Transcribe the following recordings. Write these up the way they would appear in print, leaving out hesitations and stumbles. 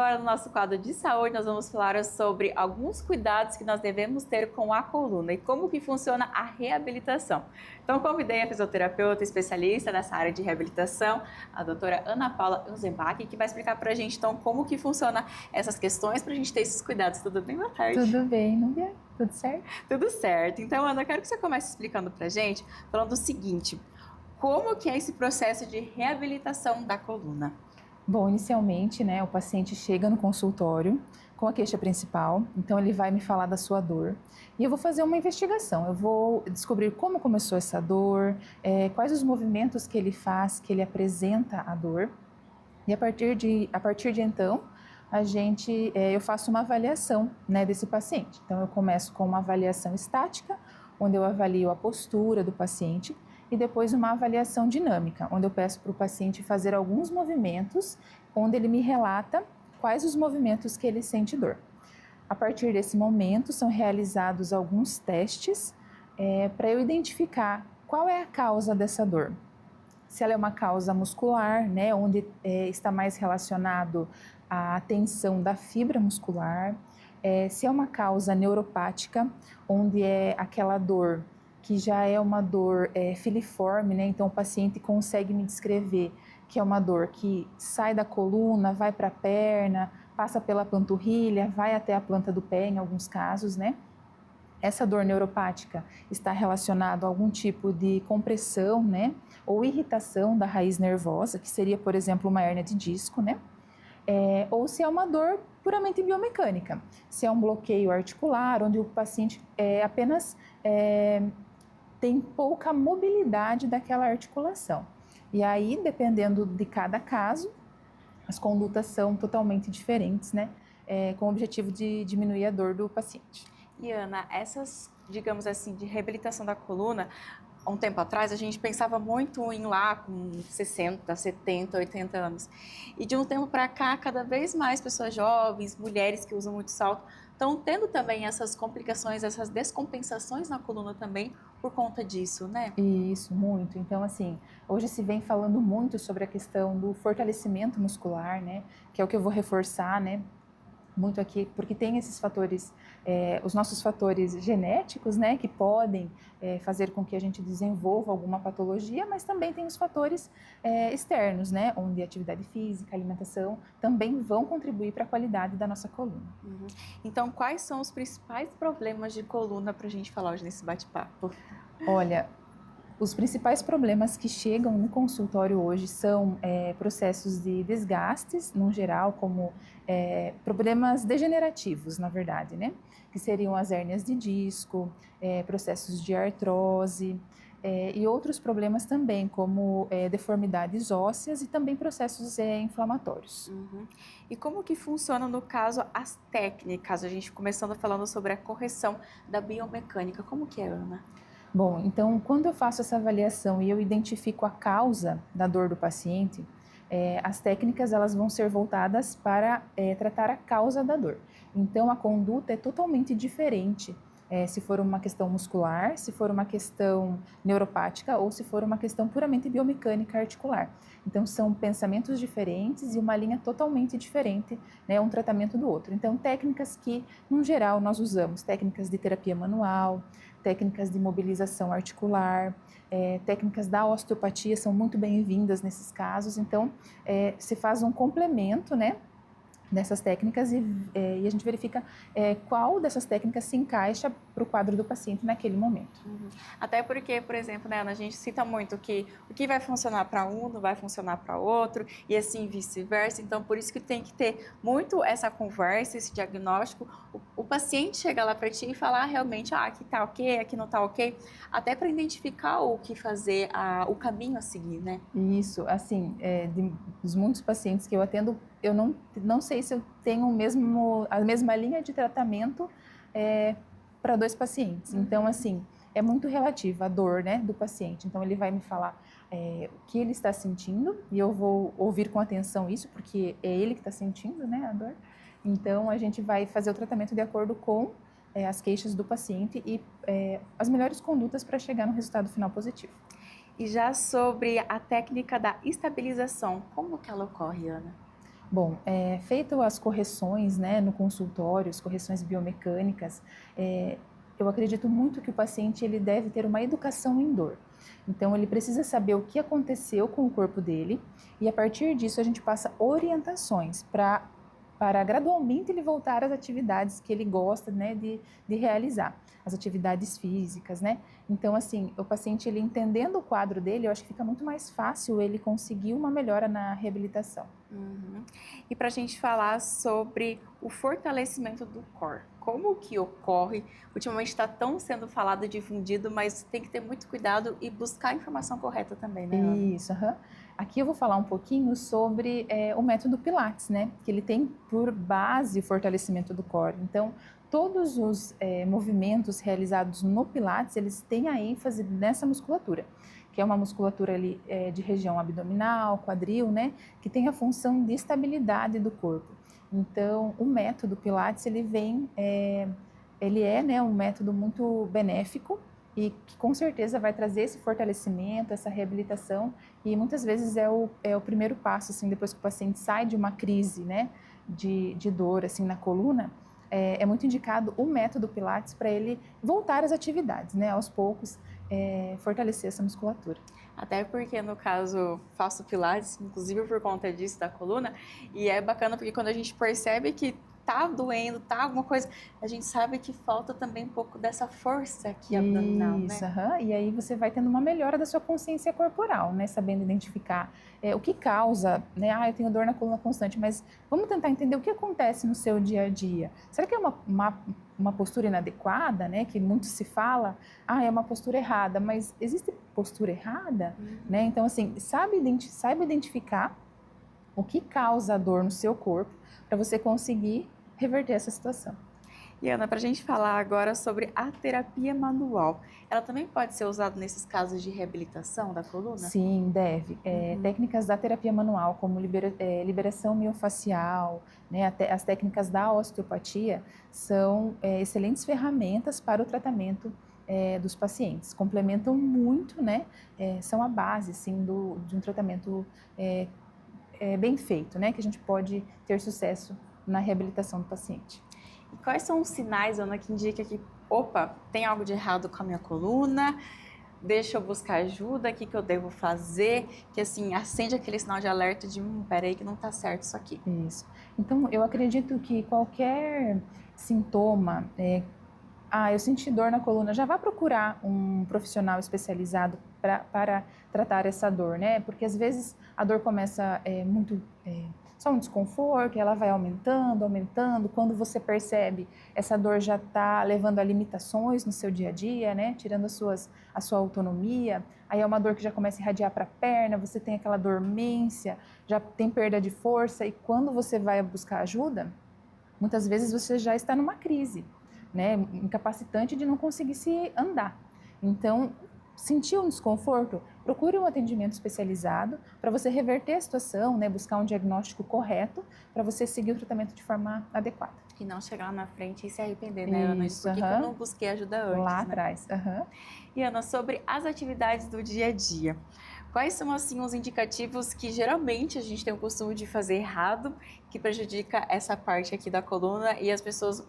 agora no nosso quadro de saúde, nós vamos falar sobre alguns cuidados que nós devemos ter com a coluna e como que funciona a reabilitação. Então, convidei a fisioterapeuta especialista nessa área de reabilitação, a doutora Ana Paula Unzenbach, que vai explicar para a gente, então, como que funciona essas questões para a gente ter esses cuidados. Tudo bem? Boa tarde. Tudo bem, Núbia? Tudo certo? Tudo certo. Então, Ana, eu quero que você comece explicando para a gente, falando o seguinte, como que é esse processo de reabilitação da coluna? Bom, inicialmente, o paciente chega no consultório com a queixa principal, então ele vai me falar da sua dor e eu vou fazer uma investigação, eu vou descobrir como começou essa dor, quais os movimentos que ele faz, que ele apresenta a dor e a partir de então, eu faço uma avaliação, desse paciente. Então eu começo com uma avaliação estática, onde eu avalio a postura do paciente, e depois uma avaliação dinâmica, onde eu peço para o paciente fazer alguns movimentos, onde ele me relata quais os movimentos que ele sente dor. A partir desse momento, são realizados alguns testes para eu identificar qual é a causa dessa dor. Se ela é uma causa muscular, onde está mais relacionado à tensão da fibra muscular, se é uma causa neuropática, onde é aquela dor que já é uma dor filiforme, então o paciente consegue me descrever que é uma dor que sai da coluna, vai para a perna, passa pela panturrilha, vai até a planta do pé em alguns casos, Essa dor neuropática está relacionada a algum tipo de compressão, ou irritação da raiz nervosa, que seria, por exemplo, uma hérnia de disco, ou se é uma dor puramente biomecânica, se é um bloqueio articular, onde o paciente apenas tem pouca mobilidade daquela articulação. E aí, dependendo de cada caso, as condutas são totalmente diferentes, com o objetivo de diminuir a dor do paciente. E Ana, essas, digamos assim, de reabilitação da coluna, há um tempo atrás a gente pensava muito em lá com 60, 70, 80 anos. E de um tempo para cá, cada vez mais pessoas jovens, mulheres que usam muito salto, estão tendo também essas complicações, essas descompensações na coluna também por conta disso, Isso, muito. Então, assim, hoje se vem falando muito sobre a questão do fortalecimento muscular, que é o que eu vou reforçar, muito aqui, porque tem esses fatores, os nossos fatores genéticos, que podem fazer com que a gente desenvolva alguma patologia, mas também tem os fatores externos, onde a atividade física, alimentação, também vão contribuir para a qualidade da nossa coluna. Uhum. Então, quais são os principais problemas de coluna para a gente falar hoje nesse bate-papo? Olha, os principais problemas que chegam no consultório hoje são processos de desgastes, no geral, como problemas degenerativos, na verdade, que seriam as hérnias de disco, processos de artrose e outros problemas também, como deformidades ósseas e também processos inflamatórios. Uhum. E como que funciona, no caso, as técnicas? A gente começando falando sobre a correção da biomecânica. Como que é, Ana? Bom, então, quando eu faço essa avaliação e eu identifico a causa da dor do paciente, as técnicas elas vão ser voltadas para tratar a causa da dor. Então, a conduta é totalmente diferente se for uma questão muscular, se for uma questão neuropática ou se for uma questão puramente biomecânica articular. Então, são pensamentos diferentes e uma linha totalmente diferente, um tratamento do outro. Então, técnicas que, no geral, nós usamos, técnicas de terapia manual, técnicas de mobilização articular, técnicas da osteopatia são muito bem-vindas nesses casos. Então, se faz um complemento, dessas técnicas e a gente verifica qual dessas técnicas se encaixa para o quadro do paciente naquele momento. Uhum. Até porque, por exemplo, Ana, a gente cita muito que o que vai funcionar para um não vai funcionar para outro e assim vice-versa. Então, por isso que tem que ter muito essa conversa, esse diagnóstico. O paciente chega lá para ti e falar realmente, aqui tá ok, aqui não tá ok, até para identificar o que fazer, o caminho a seguir, Isso, assim, dos muitos pacientes que eu atendo, eu não sei se eu tenho a mesma linha de tratamento para dois pacientes. Então, assim, é muito relativa a dor, do paciente. Então, ele vai me falar o que ele está sentindo e eu vou ouvir com atenção isso, porque é ele que está sentindo, a dor. Então, a gente vai fazer o tratamento de acordo com as queixas do paciente e as melhores condutas para chegar no resultado final positivo. E já sobre a técnica da estabilização, como que ela ocorre, Ana? Bom, feito as correções, né, no consultório, as correções biomecânicas, eu acredito muito que o paciente ele deve ter uma educação em dor. Então, ele precisa saber o que aconteceu com o corpo dele e, a partir disso, a gente passa orientações para gradualmente ele voltar às atividades que ele gosta, né, de realizar, as atividades físicas, né? Então, assim, o paciente, ele entendendo o quadro dele, eu acho que fica muito mais fácil ele conseguir uma melhora na reabilitação. Uhum. E para a gente falar sobre o fortalecimento do core, como que ocorre? Ultimamente está tão sendo falado e difundido, mas tem que ter muito cuidado e buscar a informação correta também, né, Ana? Isso, aham. Aqui eu vou falar um pouquinho sobre o método Pilates, né? Que ele tem por base o fortalecimento do core. Então, todos os movimentos realizados no Pilates, eles têm a ênfase nessa musculatura, que é uma musculatura ali de região abdominal, quadril, né? Que tem a função de estabilidade do corpo. Então, o método Pilates, ele é, né, um método muito benéfico e que com certeza vai trazer esse fortalecimento, essa reabilitação, e muitas vezes é o primeiro passo, assim, depois que o paciente sai de uma crise, né, de dor, assim, na coluna, é muito indicado o método Pilates para ele voltar às atividades, né, aos poucos, fortalecer essa musculatura. Até porque, no caso, faço pilates, inclusive por conta disso, da coluna, e é bacana porque quando a gente percebe que tá doendo, tá alguma coisa, a gente sabe que falta também um pouco dessa força aqui abdominal, Isso, né? aham. E aí você vai tendo uma melhora da sua consciência corporal, né? Sabendo identificar o que causa, né? Ah, eu tenho dor na coluna constante, mas vamos tentar entender o que acontece no seu dia a dia. Será que é uma postura inadequada, né? Que muito se fala, ah, é uma postura errada, mas existe postura errada, né? Então, assim, saiba identificar o que causa a dor no seu corpo para você conseguir reverter essa situação. E Ana, para a gente falar agora sobre a terapia manual, ela também pode ser usada nesses casos de reabilitação da coluna? Sim, deve. Técnicas da terapia manual, como liberação miofascial, né, até as técnicas da osteopatia, são excelentes ferramentas para o tratamento dos pacientes. Complementam muito, né, são a base, sim, de um tratamento bem feito, né, que a gente pode ter sucesso na reabilitação do paciente. E quais são os sinais, Ana, que indica que, opa, tem algo de errado com a minha coluna, deixa eu buscar ajuda, o que eu devo fazer, que assim, acende aquele sinal de alerta de, peraí que não tá certo isso aqui. Isso. Então, eu acredito que qualquer sintoma, eu senti dor na coluna, já vá procurar um profissional especializado para tratar essa dor, né? Porque às vezes a dor começa só um desconforto, ela vai aumentando, aumentando. Quando você percebe, essa dor já está levando a limitações no seu dia a dia, né? Tirando a sua autonomia. Aí é uma dor que já começa a irradiar para a perna, você tem aquela dormência, já tem perda de força. E quando você vai buscar ajuda, muitas vezes você já está numa crise, né? Incapacitante de não conseguir se andar. Então, sentiu um desconforto? Procure um atendimento especializado para você reverter a situação, né? Buscar um diagnóstico correto para você seguir o tratamento de forma adequada. E não chegar lá na frente e se arrepender, né, Ana? Isso, Por que eu não busquei ajuda antes, lá né? atrás. E Ana, sobre as atividades do dia a dia, quais são assim os indicativos que geralmente a gente tem o costume de fazer errado, que prejudica essa parte aqui da coluna e as pessoas,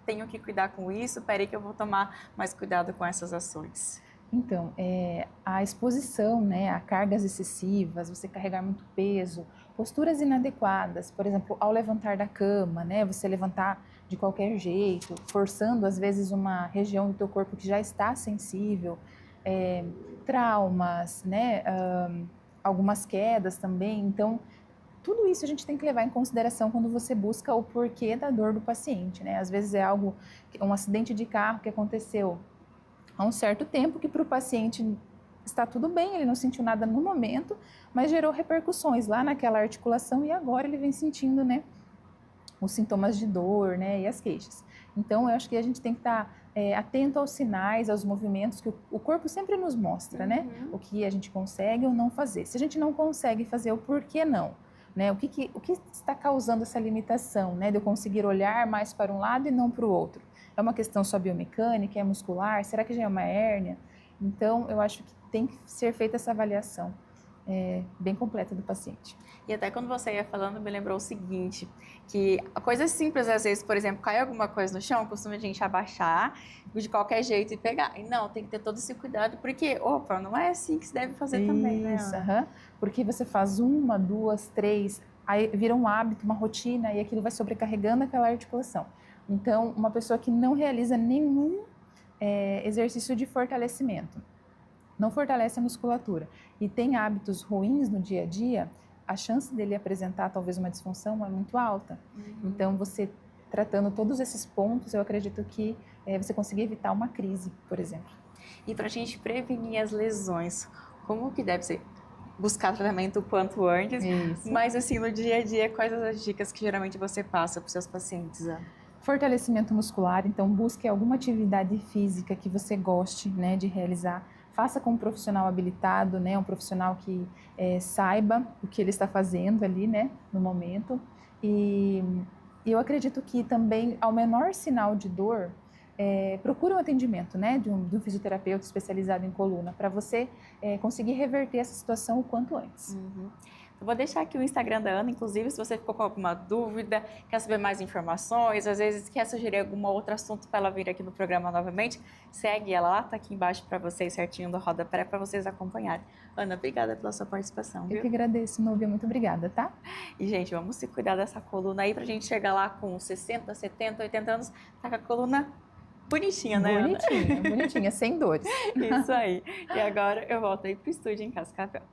tenho que cuidar com isso, peraí que eu vou tomar mais cuidado com essas ações. Então, a exposição, né, a cargas excessivas, você carregar muito peso, posturas inadequadas, por exemplo, ao levantar da cama, né, você levantar de qualquer jeito, forçando às vezes uma região do teu corpo que já está sensível, traumas, né, algumas quedas também. Então, tudo isso a gente tem que levar em consideração quando você busca o porquê da dor do paciente, né? Às vezes é um acidente de carro que aconteceu há um certo tempo, que para o paciente está tudo bem, ele não sentiu nada no momento, mas gerou repercussões lá naquela articulação e agora ele vem sentindo, né, os sintomas de dor, né, e as queixas. Então, eu acho que a gente tem que estar atento aos sinais, aos movimentos que o corpo sempre nos mostra, né, o que a gente consegue ou não fazer. Se a gente não consegue fazer, o porquê não? Né, o que está causando essa limitação, né, de eu conseguir olhar mais para um lado e não para o outro? É uma questão só biomecânica, é muscular? Será que já é uma hérnia? Então, eu acho que tem que ser feita essa avaliação. bem completa do paciente. E até quando você ia falando, me lembrou o seguinte, que coisas simples, às vezes, por exemplo, cai alguma coisa no chão, costuma a gente abaixar de qualquer jeito e pegar. E não, tem que ter todo esse cuidado, porque, opa, não é assim que se deve fazer também, né? Isso, porque você faz 1, 2, 3, aí vira um hábito, uma rotina, e aquilo vai sobrecarregando aquela articulação. Então, uma pessoa que não realiza nenhum exercício de fortalecimento, não fortalece a musculatura e tem hábitos ruins no dia a dia, a chance dele apresentar talvez uma disfunção é muito alta. Então, você tratando todos esses pontos, eu acredito que você conseguir evitar uma crise, por exemplo. E para a gente prevenir as lesões, como que deve ser? Buscar tratamento o quanto antes, Isso. Mas assim, no dia a dia, quais as dicas que geralmente você passa para os seus pacientes? Fortalecimento muscular, então busque alguma atividade física que você goste, né, de realizar. Faça com um profissional habilitado, né, um profissional que saiba o que ele está fazendo ali, né, no momento. E eu acredito que também, ao menor sinal de dor, procure um atendimento, né, de um fisioterapeuta especializado em coluna, para você conseguir reverter essa situação o quanto antes. Eu vou deixar aqui o Instagram da Ana, inclusive, se você ficou com alguma dúvida, quer saber mais informações, às vezes quer sugerir algum outro assunto para ela vir aqui no programa novamente, segue ela lá, tá aqui embaixo para vocês, certinho do rodapé, para vocês acompanharem. Ana, obrigada pela sua participação, viu? Eu que agradeço, Núbia, muito obrigada, tá? E, gente, vamos se cuidar dessa coluna aí, pra gente chegar lá com 60, 70, 80 anos, tá com a coluna bonitinha, né, Ana? Bonitinha, bonitinha, sem dores. Isso aí. E agora eu volto aí pro estúdio em Cascavel.